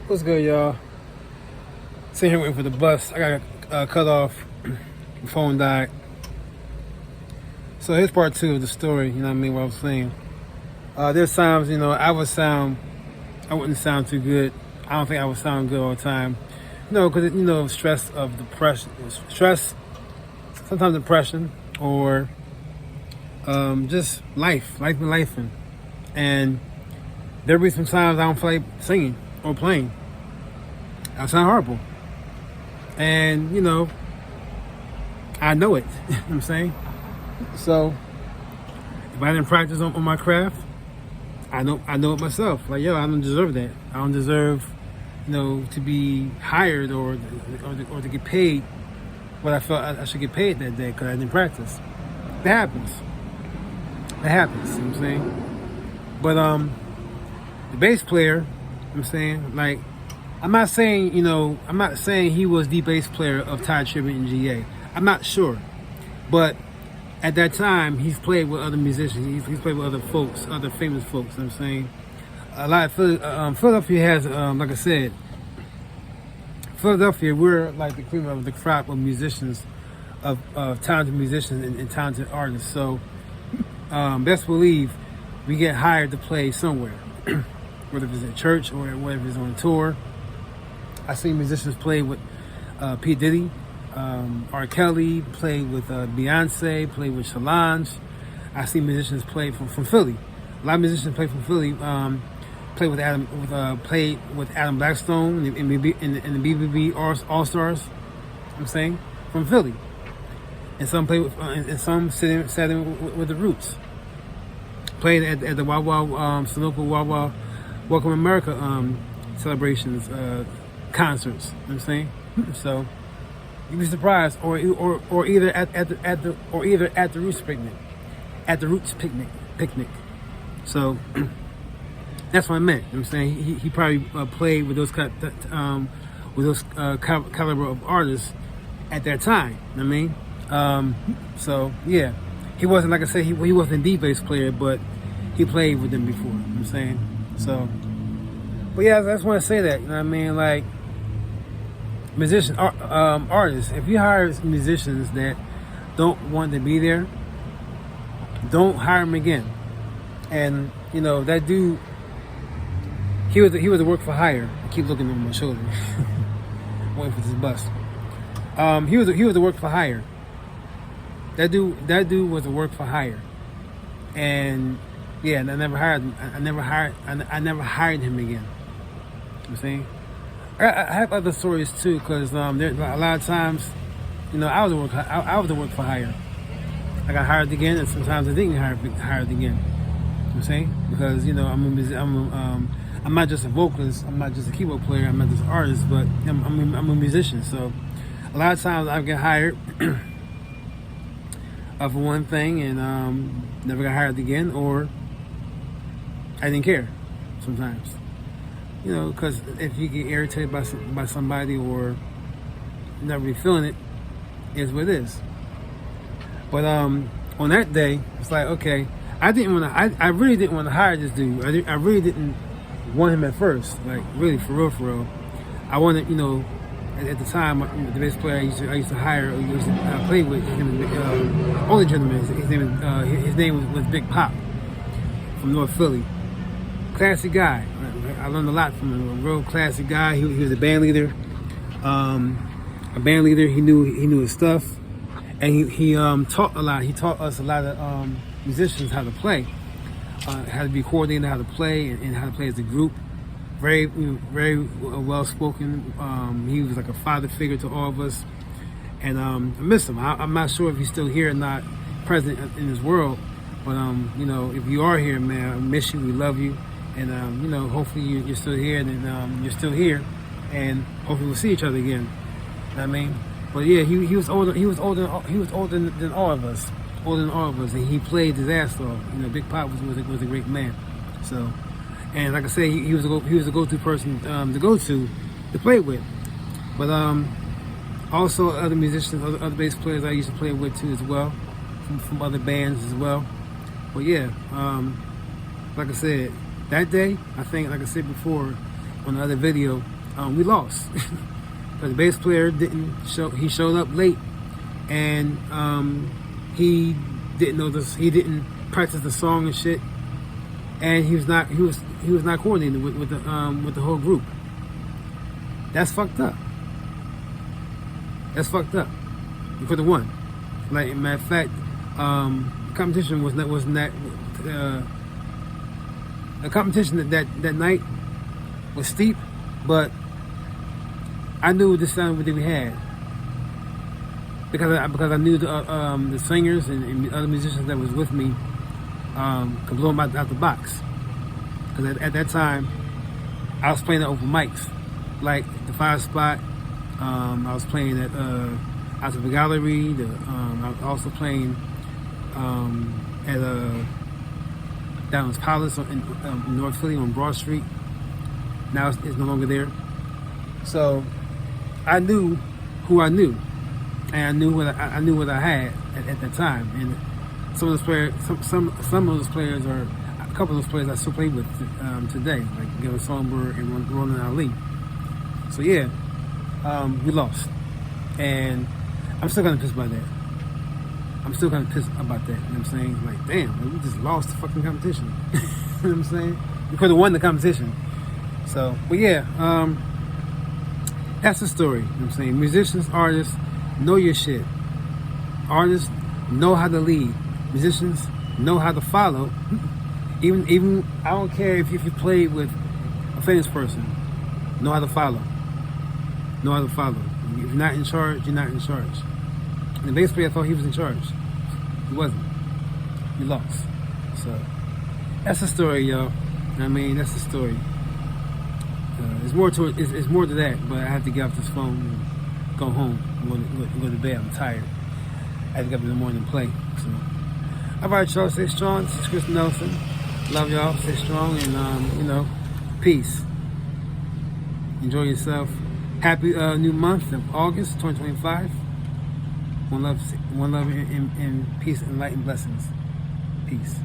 What's good, y'all? Sitting here waiting for the bus. I got cut off. My phone died. So here's part two of the story. You know what I mean? What I was saying. There's times, I wouldn't sound too good. I don't think I would sound good all the time. Because stress of depression, sometimes depression, or just life and lifing. And there'll be some times I don't feel like singing or playing. I sound horrible. And, I know it. You know what I'm saying? So, if I didn't practice on my craft, I know it myself. Like, I don't deserve that. I don't deserve, to be hired or to get paid what I felt I should get paid that day because I didn't practice. That happens. You know what I'm saying? But, the bass player, you know what I'm saying, like, I'm not saying he was the bass player of Tye Tribbett and GA. I'm not sure. But at that time, he's played with other musicians. He's played with other folks, other famous folks, you know what I'm saying? A lot of Philadelphia has, like I said, Philadelphia, we're like the cream of the crop of musicians, of talented musicians and talented artists. So, best believe we get hired to play somewhere, whether it's at church or whether it's on tour. I seen musicians play with P. Diddy, R. Kelly, play with Beyonce, play with Solange. I seen musicians play from Philly. A lot of musicians play from Philly. Played with Adam Blackstone in the BBB All Stars. I'm saying from Philly, and some play with, and some sat in with the Roots. Played at the Sunoco Wawa Welcome America celebrations. Concerts, you know what I'm saying? So you'd be surprised, or either at the Roots picnic, So that's what I meant. You know what I'm saying he probably played with those caliber of artists at that time. You know what I mean? So yeah, he wasn't, like I said, he wasn't the bass player, but he played with them before. You know what I'm saying? So, but yeah, I just want to say that. You know what I mean? Like, artists, if you hire musicians that don't want to be there, don't hire them again. And that dude, he was a work for hire. I keep looking over my shoulder, waiting for this bus. He was a work for hire. That dude was a work for hire, and yeah, I never hired him. I never hired him again. You know what I'm saying? I have other stories too, because there a lot of times, I was a work for hire. I got hired again, and sometimes I didn't get hired again. You know what I'm saying? Because I'm not just a vocalist, I'm not just a keyboard player, I'm not just an artist, but I'm a musician. So a lot of times I get hired for one thing and never got hired again, or I didn't care sometimes. Because if you get irritated by somebody or not really feeling it, is what it is. But on that day, it's like, okay, I really didn't want to hire this dude. I really didn't want him at first, like really for real. I wanted, at the time, the bass player I used to hire, play with, older gentleman. His name was Big Pop from North Philly. Classy guy. I learned a lot from him. A real classy guy. He was a band leader. He knew his stuff, and he taught a lot. He taught us a lot of musicians how to play, how to be coordinated, how to play, and how to play as a group. Very well spoken. He was like a father figure to all of us, and I miss him. I'm not sure if he's still here or not, present in this world. But if you are here, man, I miss you. We love you. And hopefully you're still here, and you're still here, and hopefully we'll see each other again. You know what I mean? But yeah, he was older. He was older than all of us. And he played his ass off. Big Pop was a great man. So, and like I said, he was a go-to person to play with. But also other musicians, other bass players I used to play with too as well, from other bands as well. But yeah, like I said. That day, I think, like I said before on the other video, we lost. But the bass player didn't show. He showed up late, and he didn't know this. He didn't practice the song and shit. And he was not coordinated with the whole group. That's fucked up. That's fucked up. You could have won. Like, matter of fact, competition wasn't that. The competition that night was steep, but I knew the sound that we had because I knew the singers and other musicians that was with me could blow them out the box. Because at that time, I was playing at open mics, like the Fire Spot. I was playing at out of the Gallery. I was also playing at Downlands Palace in North Philly on Broad Street. Now it's no longer there. So I knew who I knew, and I knew what I had at that time. And some of those players, some of those players are a couple of those players I still play with today, like Gilbert Songbird and Roland Ali. So yeah, we lost, and I'm still kind of pissed about that. I'm still kind of pissed about that. You know what I'm saying? Like, damn, man, we just lost the fucking competition. You know what I'm saying? We could have won the competition. So, but yeah, that's the story. You know what I'm saying? Musicians, artists, know your shit. Artists know how to lead. Musicians know how to follow. Even I don't care if you play with a famous person. Know how to follow. Know how to follow. If you're not in charge, you're not in charge. And the bass player thought he was in charge. He wasn't. He lost. So that's the story, y'all. I mean, that's the story. It's more to it. It's more to that. But I have to get off this phone and go home. Go to bed. I'm tired. I have to get up in the morning and play. So, all right, y'all. Stay strong. This is Chris Nelson. Love y'all. Stay strong and peace. Enjoy yourself. Happy new month of August 2025. One love and peace and light and blessings. Peace.